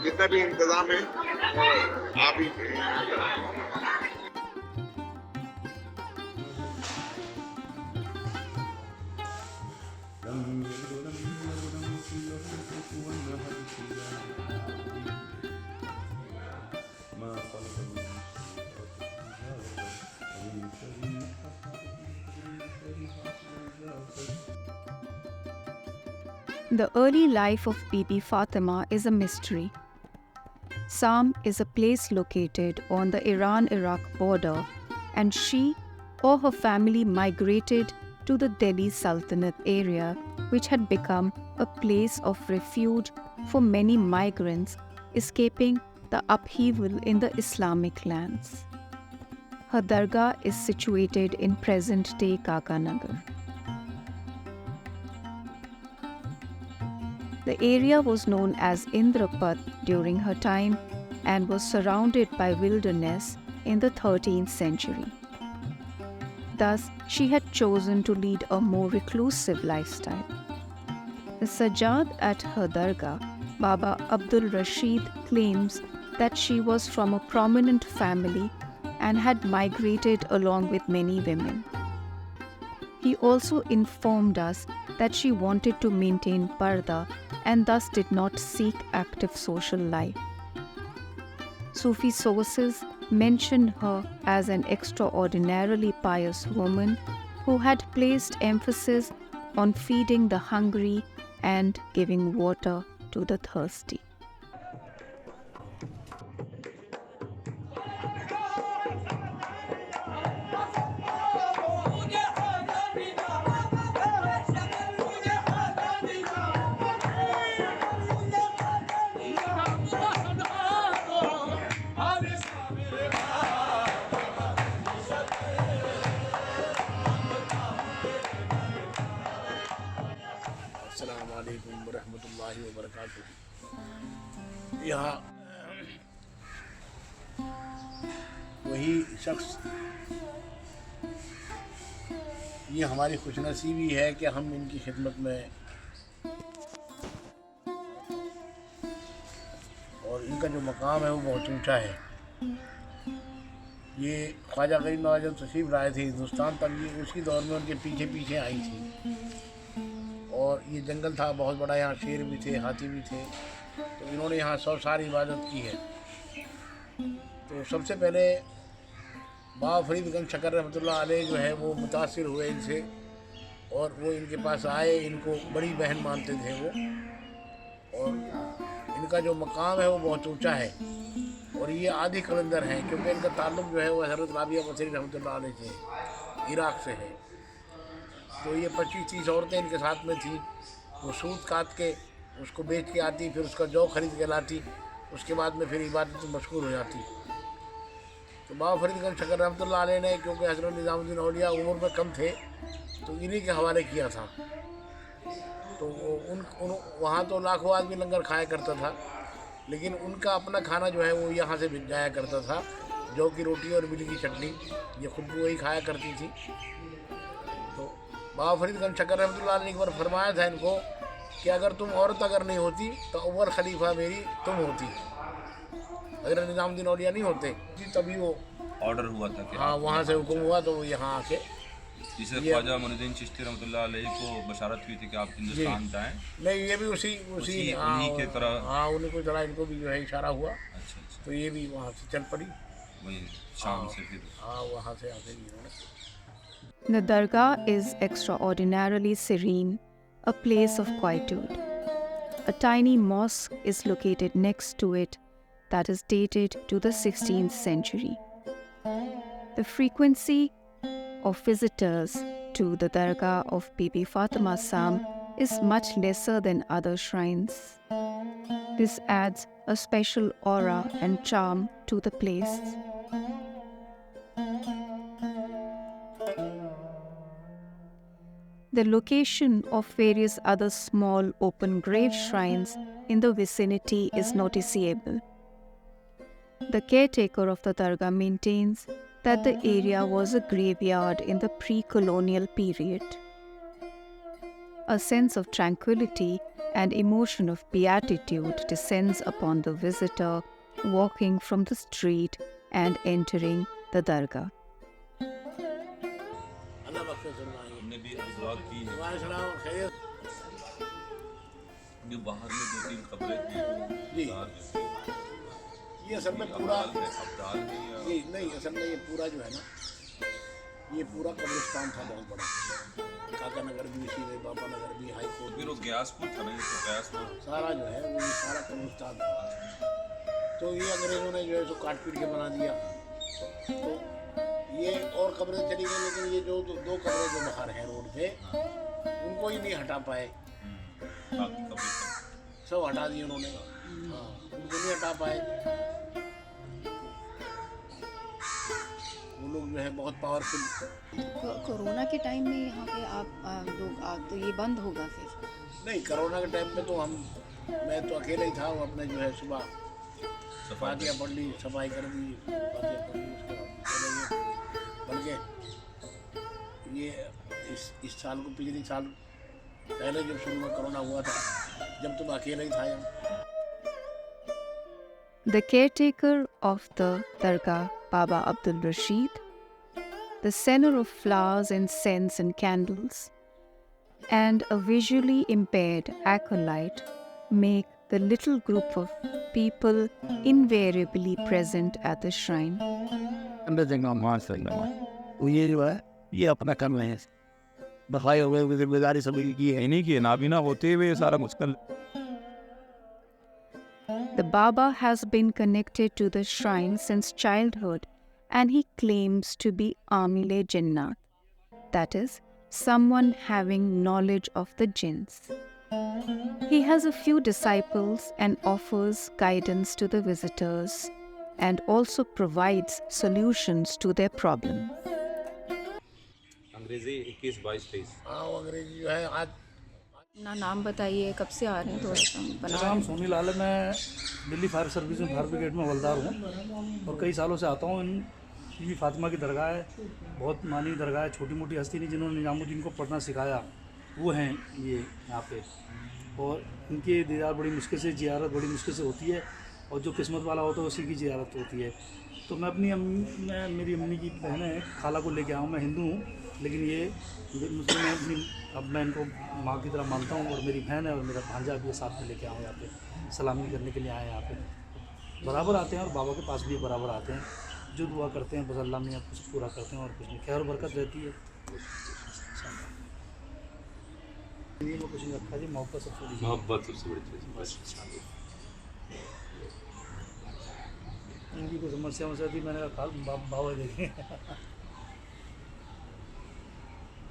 जितना भी इंतज़ाम है आप ही The early life of Bibi Fatima is a mystery. Sam is a place located on the Iran-Iraq border, and she or her family migrated to the Delhi Sultanate area, which had become a place of refuge for many migrants escaping the upheaval in the Islamic lands. Her dargah is situated in present-day Kakanagar. The area was known as Indrapat during her time and was surrounded by wilderness in the 13th century. Thus, she had chosen to lead a more reclusive lifestyle. The Sajjad at her dargah, Baba Abdul Rashid, claims that she was from a prominent family and had migrated along with many women. He also informed us that she wanted to maintain parda and thus did not seek active social life. Sufi sources mention her as an extraordinarily pious woman who had placed emphasis on feeding the hungry and giving water to the thirsty. अस्सलामुअलैकुम वरहमतुल्लाहि वबरकातुहू। यहाँ वही शख्स, ये हमारी खुशनसीबी है कि हम इनकी खिदमत में इनका जो मकाम है वो बहुत ऊंचा है। ये ख्वाजा गरीब नवाज जब तशरीफ लाए थे हिंदुस्तान, तब ये उसी दौर में उनके पीछे पीछे आई थी। और ये जंगल था बहुत बड़ा, यहाँ शेर भी थे, हाथी भी थे, तो इन्होंने यहाँ 100 साल इबादत की है। तो सबसे पहले बाबा फरीदगंज शकर रहमतुल्लाह अलैह जो है वो मुतासिर हुए इनसे, और वो इनके पास आए, इनको बड़ी बहन मानते थे वो। और इनका जो मकाम है वो बहुत ऊंचा है, और ये आदि कलंदर हैं, क्योंकि इनका ताल्लुक़ जो है वो हज़रत राबिया बसरी रहमतुल्लाह अलैह से, इराक़ से है। तो ये 25-30 औरतें इनके साथ में थी। वो सूत काट के उसको बेच के आती, फिर उसका जौ खरीद के लाती, उसके बाद में फिर इबादत में मशगूल हो जाती। तो बाबा फरीदगंज शकर रहमतुल्लाह अलैह ने, क्योंकि हज़रत निज़ामुद्दीन औलिया उम्र में कम थे, तो इन्हीं के हवाले किया था। तो उन वहाँ तो लाखों आदमी लंगर खाया करता था, लेकिन उनका अपना खाना जो है वो यहाँ से भिज जाया करता था। जौ की रोटी और बिल की चटनी, ये खुद भी वही खाया करती थी। तो बाबा फरीदगंज शकर रहमतुल्लाह अलैह ने एक बार फरमाया था इनको कि अगर तुम औरत अगर नहीं होती तो अव्वल खलीफा मेरी तुम होती। अगर निज़ामुद्दीन औलिया नहीं होते तभी वो ऑर्डर हुआ था कि हाँ वहाँ से हुक्म हुआ तो वो यहाँ आके जिसे ख्वाजा मुइनुद्दीन चिश्ती रहमतुल्लाह अलैह को बशारत हुई थी कि आप हिंदुस्तान जाएं। नहीं, ये भी उसी उन्हीं के तरह, हाँ उन्हीं को तरह इनको भी जो है इशारा हुआ। अच्छा। तो ये भी वहाँ से चल पड़ी, वही शाम से फिर हाँ वहाँ से आके इन्होंने। The dargah is extraordinarily serene, a place of quietude. A tiny mosque is located next to it that is dated to the 16th century. The frequency of visitors to the dargah of Bibi Fatima Sam is much lesser than other shrines. This adds a special aura and charm to the place. The location of various other small open grave shrines in the vicinity is noticeable. The caretaker of the dargah maintains that the area was a graveyard in the pre-colonial period. A sense of tranquility and emotion of beatitude descends upon the visitor walking from the street and entering the dargah. जो बाहर में 2-3 कब्रें थी, ये असल में पूरा ये नहीं, असल में ये पूरा जो है ना, ये पूरा कब्रिस्तान था बहुत बड़ा। काका नगर भी इसी में, बाबा नगर भी, हाई कोर्ट फिर वो ग्यासपुर था ना, ये तो ग्यासपुर सारा जो है वो सारा कब्रिस्तान था। तो ये अंग्रेज़ों ने जो है सो काट पीट के बना दिया। तो ये और कब्रें चली गई, लेकिन ये जो दो कब्रें जो बाहर हैं रोड पे, उनको ही नहीं हटा पाए। सब हटा दिए उन्होंने, हाँ उनको नहीं हटा पाए। वो लोग जो है बहुत पावरफुल। कोरोना के टाइम में यहाँ पे आप लोग तो ये बंद होगा फिर? नहीं, कोरोना के टाइम पे तो मैं तो अकेले ही था। वो अपने जो है सुबह फातिहा पढ़ ली, सफाई कर दी, फातिहा पढ़ ली, उसके बाद चले गए। बल्कि ये इस साल को पिछले साल पहले जब शुरू में कोरोना हुआ था, जब तुम अकेले ही था यहाँ। The caretaker of the dargah, Baba Abdul Rashid, the seller of flowers, incense and candles, and a visually impaired acolyte make the little group of people invariably present at the shrine. ये जो है ये अपना काम है, बखाए हुए जिम्मेदारी सभी की है, नहीं कि नाबीना होते हुए सारा मुश्किल। The Baba has been connected to the shrine since childhood, and he claims to be Amile Jinnat, that is, someone having knowledge of the jinns. He has a few disciples and offers guidance to the visitors and also provides solutions to their problems. अंग्रेजी 21, 22, 23। हाँ वो अंग्रेजी जो है आज। ना नाम बताइए, कब से आ रहे हैं? थोड़ा मेरा नाम सोनी लाल है, मैं दिल्ली फायर सर्विस में फायर ब्रिगेड में हवलदार हूँ और कई सालों से आता हूँ। बीबी फातिमा की दरगाह है, बहुत मानी दरगाह है, छोटी मोटी हस्ती नहीं जिन्होंने निज़ामुद्दीन को पढ़ना सिखाया वो हैं ये यहाँ पे। और इनकी दीदार बड़ी मुश्किल से, ज़ियारत बड़ी मुश्किल से होती है। और जो किस्मत वाला होता है उसी की ज़ियारत होती है। तो मैं मेरी अम्मी की बहन है, खाला को लेके आऊँ। मैं हिंदू हूँ लेकिन ये मुस्लिम है। अब मैं इनको माँ की तरह मानता हूँ और मेरी बहन है और मेरा भांजा भी साथ में लेके आऊँ यहाँ पे, सलामी करने के लिए आए यहाँ पे। बराबर आते हैं और बाबा के पास भी बराबर आते हैं, जो दुआ करते हैं बस अल्लाह में कुछ पूरा करते हैं और कुछ नहीं, खैर बरकत रहती है। में कुछ नहीं रखा जी, मोहब्बत सबसे बड़ी, मोहब्बत सबसे बड़ी चीज़ बस। उनकी कोई समस्या थी, मैंने कहा बाबा देखें।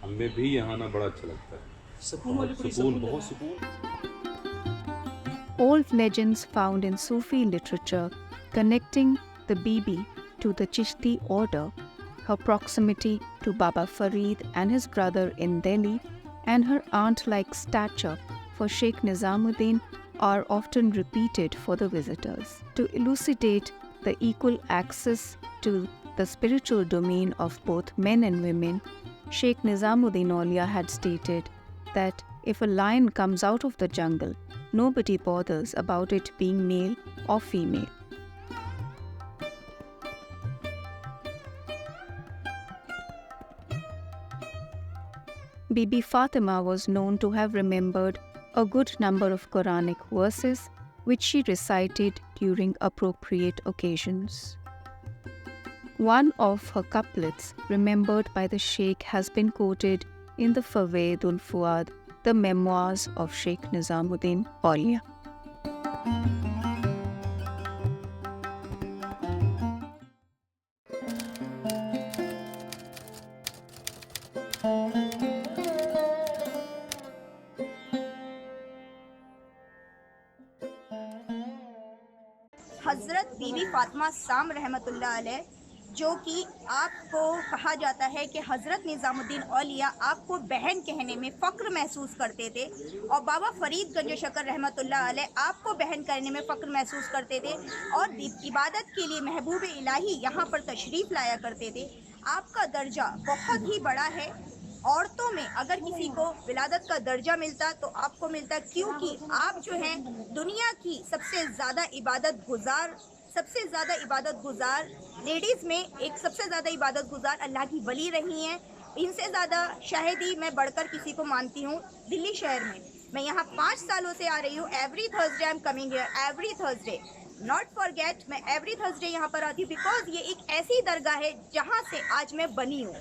हमें भी यहाँ ना बड़ा अच्छा लगता है, सुकून, बहुत सुकून। Old legends found in Sufi literature connecting the Bibi to the Chisti order, her proximity to Baba Farid and his brother in Delhi, and her aunt-like stature for Sheikh Nizamuddin are often repeated for the visitors. To elucidate the equal access to the spiritual domain of both men and women, Sheikh Nizamuddin Aulia had stated that if a lion comes out of the jungle, nobody bothers about it being male or female. Bibi Fatima was known to have remembered a good number of Quranic verses which she recited during appropriate occasions. One of her couplets remembered by the Sheikh has been quoted in the Fawaidul Fuad, the memoirs of Sheikh Nizamuddin Aulia. हज़रत बीबी फातिमा साम रहमतुल्लाह अलैह, जो कि आपको कहा जाता है कि हज़रत निज़ामुद्दीन औलिया आपको बहन कहने में फ़ख्र महसूस करते थे, और बाबा फ़रीद गंज शकर रहमतुल्लाह अलैह आपको बहन करने में फ़ख्र महसूस करते थे और इबादत के लिए महबूब इलाही यहाँ पर तशरीफ़ लाया करते थे। आपका दर्जा बहुत ही बड़ा है। औरतों में अगर किसी को विलादत का दर्जा मिलता तो आपको मिलता, क्योंकि आप जो हैं दुनिया की सबसे ज़्यादा इबादत गुजार लेडीज़ में एक सबसे ज़्यादा इबादत गुजार अल्लाह की वली रही हैं। इनसे ज़्यादा शाहिदी मैं बढ़कर किसी को मानती हूँ। दिल्ली शहर में मैं यहाँ 5 सालों से आ रही हूँ। Every Thursday I am coming here, every Thursday, not forget, मैं एवरी थर्सडे यहाँ पर आती हूँ बिकॉज ये एक ऐसी दरगाह है जहाँ से आज मैं बनी हूँ।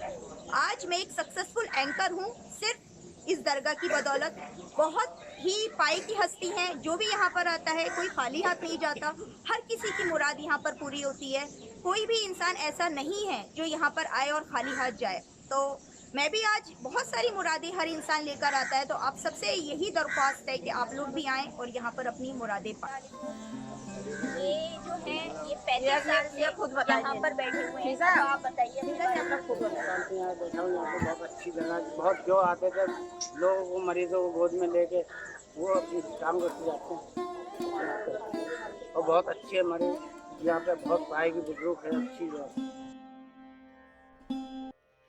आज मैं एक सक्सेसफुल एंकर हूँ सिर्फ इस दरगाह की बदौलत। बहुत ही पाई की हस्ती हैं, जो भी यहाँ पर आता है कोई खाली हाथ नहीं जाता, हर किसी की मुराद यहाँ पर पूरी होती है। कोई भी इंसान ऐसा नहीं है जो यहाँ पर आए और खाली हाथ जाए। तो मैं भी आज बहुत सारी मुरादें हर इंसान लेकर आता है, तो आप सबसे यही दरख्वास्त है कि आप लोग भी आएँ और यहाँ पर अपनी मुरादें पाएं। ये जो है ये 35 साल से खुद यहाँ पर बैठे हुए हैं, तो आप बताइए। खुद बताते हैं, बैठा हूँ यहाँ पे, बहुत अच्छी जगह, बहुत जो आते थे लोग वो मरीजों को गोद में लेके वो अपनी काम करते जाते हैं, और बहुत अच्छे हमारे यहाँ पे बहुत पाए की बुजुर्ग है, अच्छी जगह।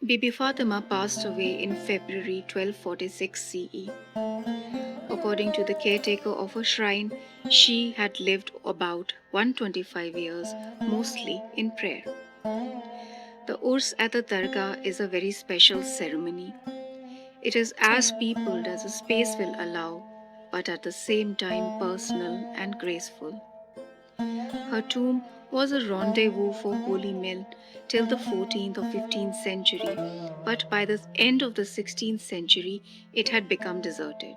Bibi Fatima passed away in February 1246 CE. According to the caretaker of her shrine, she had lived about 125 years, mostly in prayer. The Urs at the Dargah is a very special ceremony. It is as peopled as the space will allow, but at the same time personal and graceful. Her tomb was a rendezvous for holy men till the 14th or 15th century, but by the end of the 16th century, it had become deserted.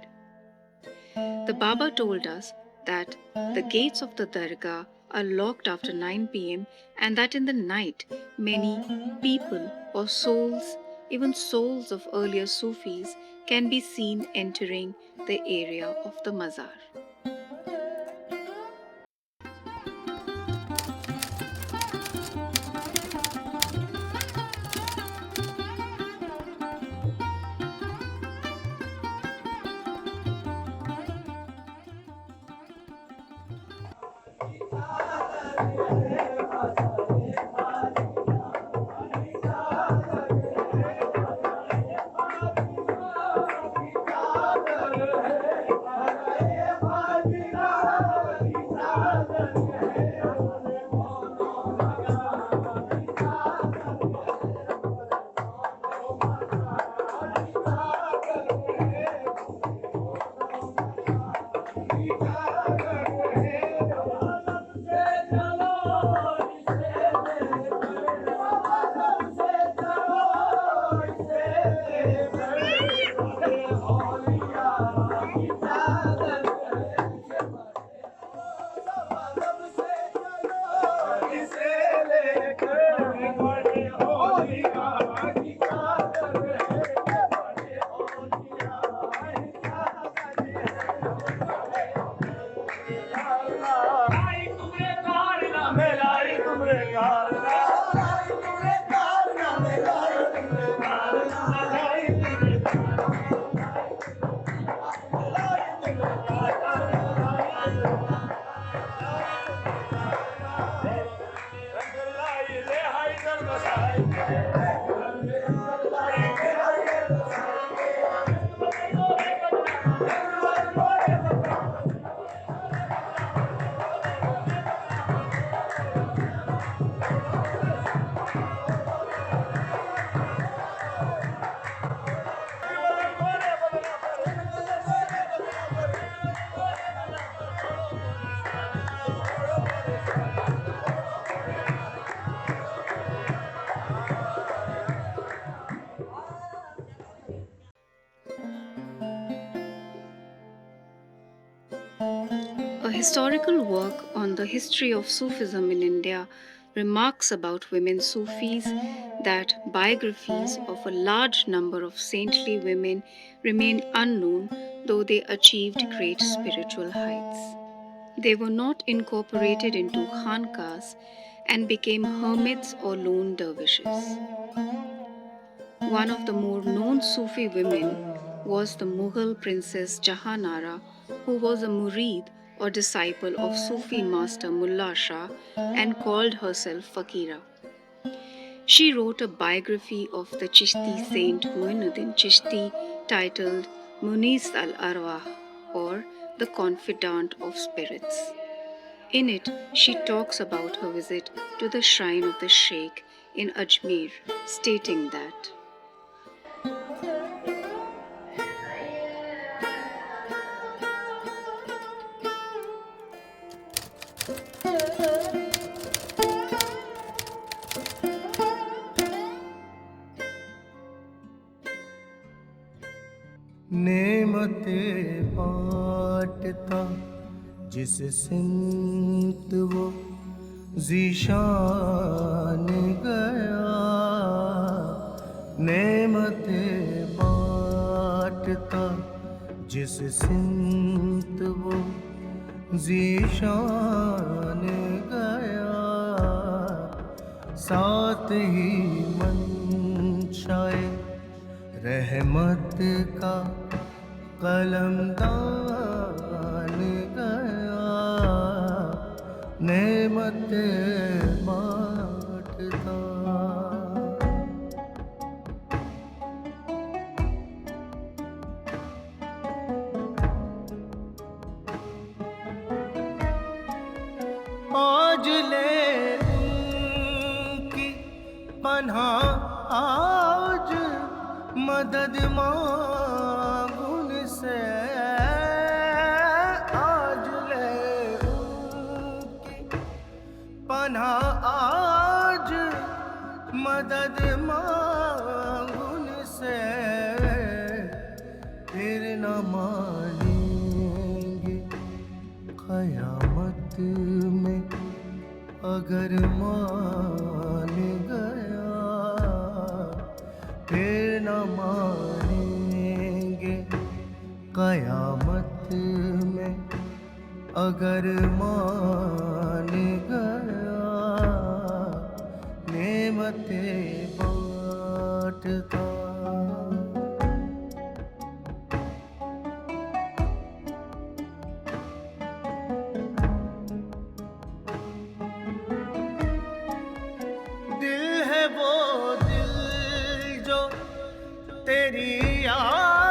The Baba told us that the gates of the Dargah are locked after 9 p.m. and that in the night, many people or souls, even souls of earlier Sufis, can be seen entering the area of the Mazar. A historical work on the history of Sufism in India remarks about women Sufis that biographies of a large number of saintly women remain unknown, though they achieved great spiritual heights. They were not incorporated into khanqahs and became hermits or lone dervishes. One of the more known Sufi women was the Mughal princess Jahanara, who was a murid or disciple of Sufi master Mullah Shah and called herself Fakira. She wrote a biography of the Chisti saint Muinuddin Chisti titled Munis al-Arwah, or the Confidant of Spirits. In it, she talks about her visit to the shrine of the Sheikh in Ajmer, stating that नेमते बांटता जिस सिमत वो ज़ीशान गया, नेमते बांटता जिस सिमत वो ज़ीशान गया, साथ ही मंशाए रहमत का कलमदान गया, नेमत बांटता। आज ले उनकी पनाह, आज मदद मांगू उनसे, आज ले उनकी पनाह, आज मदद मांगू उनसे, फिर न मानेंगे क़यामत में अगर मान गया, फिर न मानेंगे क़यामत में अगर मान गया, नेमते बांटता। दिल है वो दिल जो तेरी याद